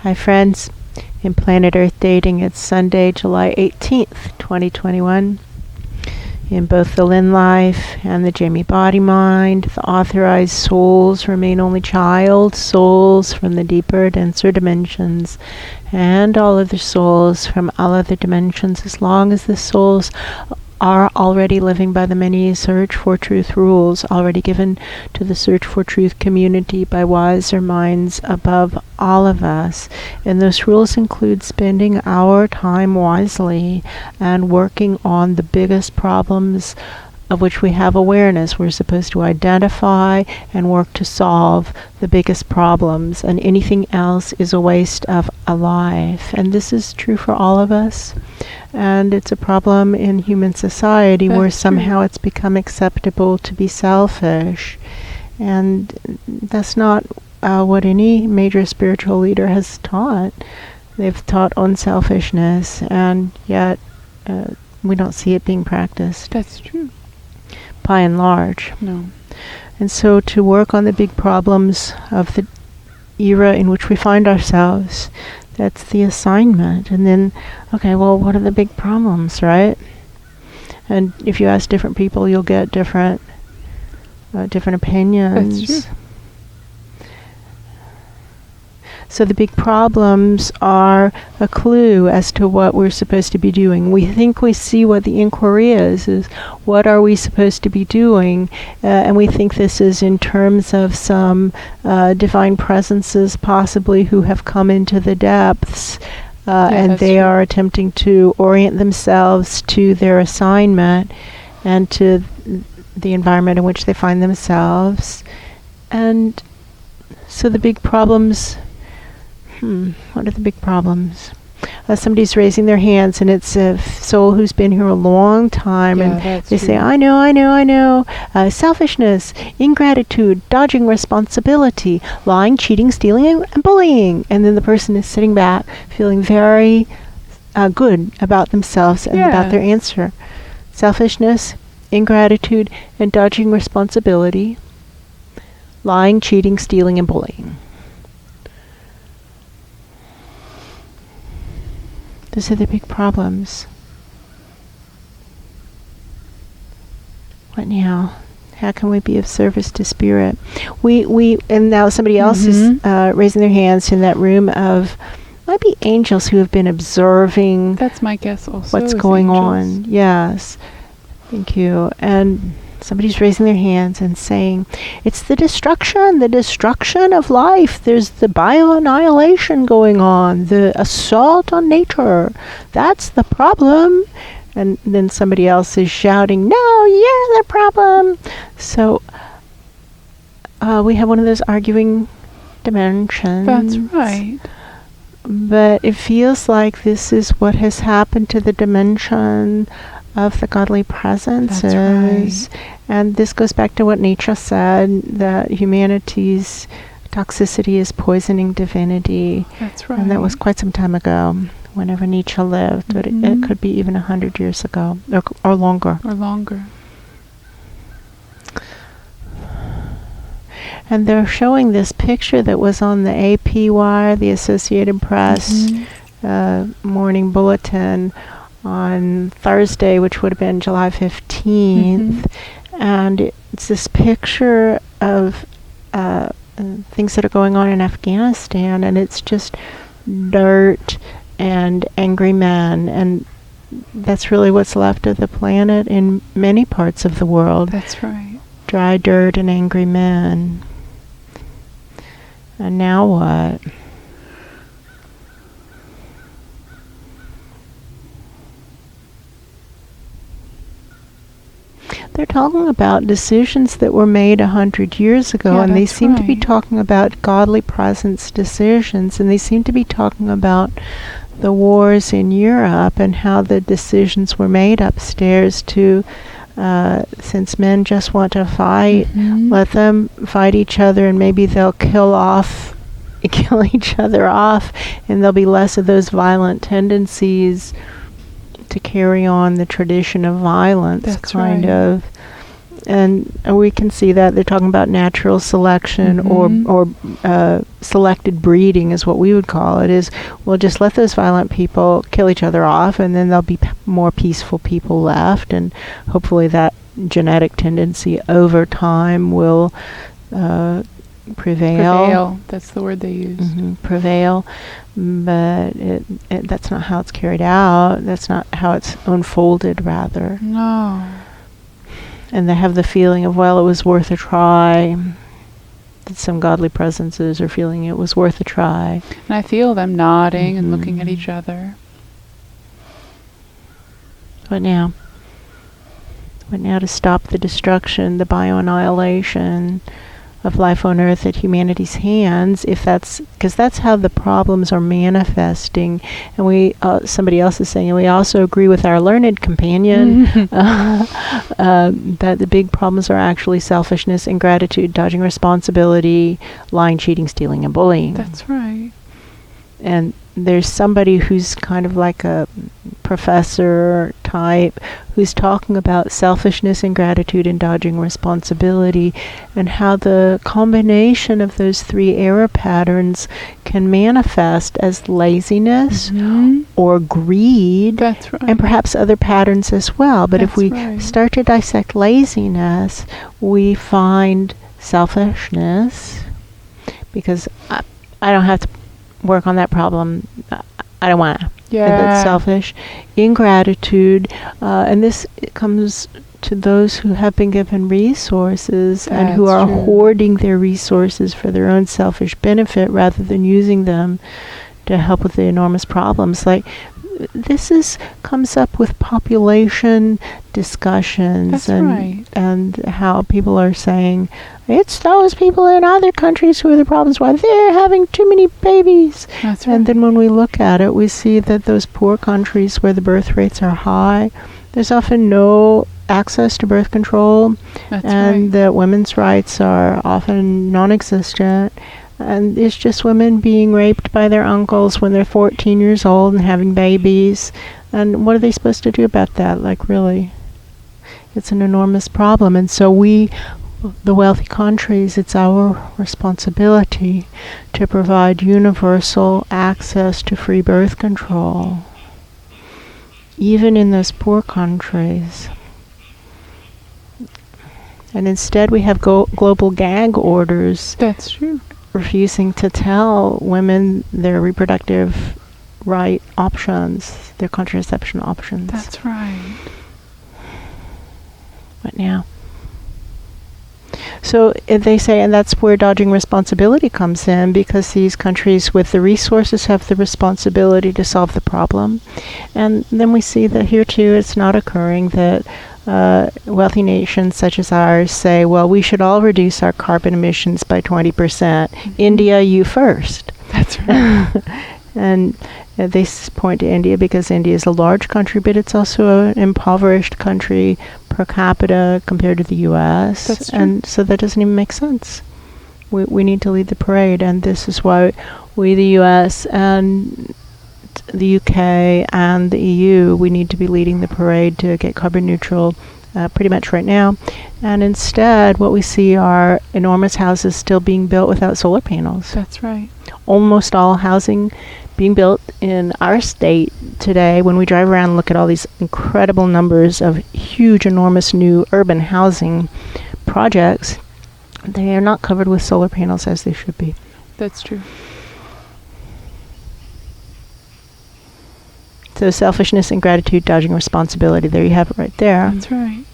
Hi friends, in Planet Earth Dating, it's Sunday, July 18th, 2021. In both the Lynn life and the Jamie body mind, the authorized souls remain only child souls from the deeper, denser dimensions, and all other souls from all other dimensions, as long as the souls are already living by the many search for truth rules already given to the search for truth community by wiser minds above all of us. And those rules include spending our time wisely and working on the biggest problems of which we have awareness. We're supposed to identify and work to solve the biggest problems, and anything else is a waste of a life. And this is true for all of us. And it's a problem in human society where somehow it's become acceptable to be selfish. And that's not what any major spiritual leader has taught. They've taught unselfishness, and yet we don't see it being practiced. That's true. By and large. No. And so to work on the big problems of the era in which we find ourselves, that's the assignment. And then, okay, well, what are the big problems, right? And if you ask different people, you'll get different opinions. That's true. So the big problems are a clue as to what we're supposed to be doing. We think we see what the inquiry is what are we supposed to be doing? And we think this is in terms of some divine presences possibly who have come into the depths and they are attempting to orient themselves to their assignment and to the environment in which they find themselves. And so the big problems... what are the big problems? Somebody's raising their hands, and it's a soul who's been here a long time, and they say, I know. Selfishness, ingratitude, dodging responsibility, lying, cheating, stealing, and bullying. And then the person is sitting back, feeling very good about themselves and about their answer. Selfishness, ingratitude, and dodging responsibility, lying, cheating, stealing, and bullying. Those are the big problems. What now? How can we be of service to Spirit? And now somebody else is raising their hands in that room of, might be angels who have been observing. That's my guess also. What's going on. Yes. Thank you. And somebody's raising their hands and saying, it's the destruction of life. There's the bio-annihilation going on, the assault on nature. That's the problem. And then somebody else is shouting, no, you're the problem. So we have one of those arguing dimensions. That's right. But it feels like this is what has happened to the dimension of the godly presences. That's right. And this goes back to what Nietzsche said, that humanity's toxicity is poisoning divinity. That's right. And that was quite some time ago, whenever Nietzsche lived. But it could be even 100 years ago, or longer. Or longer. And they're showing this picture that was on the AP wire, the Associated Press morning bulletin, on Thursday, which would have been July 15th. And it's this picture of things that are going on in Afghanistan, and it's just dirt and angry men. And that's really what's left of the planet in many parts of the world. That's right. Dry dirt and angry men. And now what? They're talking about decisions that were made 100 years ago, and they seem to be talking about godly presence decisions, and they seem to be talking about the wars in Europe and how the decisions were made upstairs to, since men just want to fight, let them fight each other, and maybe they'll kill each other off, and there'll be less of those violent tendencies to carry on the tradition of violence. That's kind right. of And we can see that they're talking about natural selection or selected breeding is what we would call it. Is we'll just let those violent people kill each other off, and then there'll be more peaceful people left, and hopefully that genetic tendency over time will prevail. That's the word they use. Prevail. But that's not how it's carried out. That's not how it's unfolded, rather. No. And they have the feeling of, well, it was worth a try. That some godly presences are feeling it was worth a try. And I feel them nodding and looking at each other. What now? What now to stop the destruction, the bioannihilation of life on Earth at humanity's hands? If that's because that's how the problems are manifesting. And we, somebody else is saying, and we also agree with our learned companion that the big problems are actually selfishness, ingratitude, dodging responsibility, lying, cheating, stealing, and bullying. That's right. And there's somebody who's kind of like a professor type who's talking about selfishness, ingratitude, and dodging responsibility, and how the combination of those three error patterns can manifest as laziness or greed. That's right. And perhaps other patterns as well. But if we start to dissect laziness, we find selfishness, because I don't have to work on that problem. I don't want to. Yeah. That's selfish. Ingratitude, and this comes to those who have been given resources and who are hoarding their resources for their own selfish benefit rather than using them to help with the enormous problems. Like, this comes up with population discussions. That's and how people are saying it's those people in other countries who are the problems, why they're having too many babies. That's right. And then when we look at it, we see that those poor countries where the birth rates are high, there's often no access to birth control. That's and that women's rights are often non-existent. And it's just women being raped by their uncles when they're 14 years old and having babies. And what are they supposed to do about that? Like, really? It's an enormous problem. And so we, the wealthy countries, it's our responsibility to provide universal access to free birth control, even in those poor countries. And instead we have global gag orders. That's true. Refusing to tell women their reproductive right options, their contraception options. That's right. What now? So they say, and that's where dodging responsibility comes in, because these countries with the resources have the responsibility to solve the problem. And then we see that here too it's not occurring, that wealthy nations such as ours say, well, we should all reduce our carbon emissions by 20%. India, you first. That's right. And they point to India because India is a large country, but it's also an impoverished country per capita compared to the U.S. That's true. And so that doesn't even make sense. We need to lead the parade, and this is why we, the U.S. and the UK and the EU, we need to be leading the parade to get carbon neutral pretty much right now. And instead, what we see are enormous houses still being built without solar panels. That's right. Almost all housing being built in our state today, when we drive around and look at all these incredible numbers of huge, enormous new urban housing projects, they are not covered with solar panels as they should be. That's true. So selfishness, ingratitude, dodging responsibility. There you have it right there. That's right.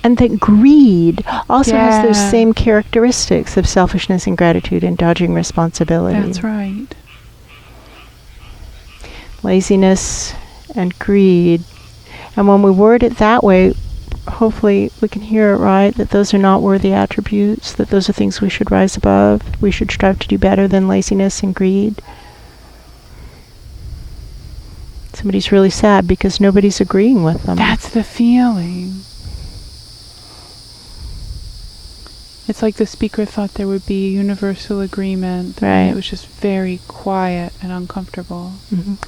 And that greed also has those same characteristics of selfishness, ingratitude, and dodging responsibility. That's right. Laziness and greed. And when we word it that way, hopefully we can hear it right, that those are not worthy attributes, that those are things we should rise above. We should strive to do better than laziness and greed. Somebody's really sad because nobody's agreeing with them. That's the feeling. It's like the speaker thought there would be universal agreement. Right. And it was just very quiet and uncomfortable.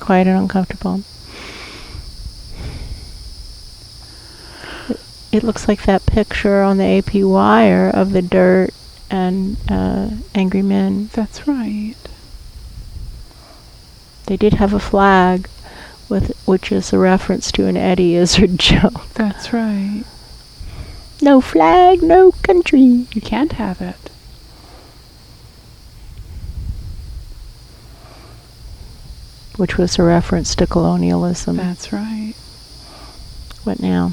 Quiet and uncomfortable. it looks like that picture on the AP wire of the dirt and angry men. That's right. They did have a flag, which is a reference to an Eddie Izzard joke. That's right. No flag, no country. You can't have it. Which was a reference to colonialism. That's right. What now?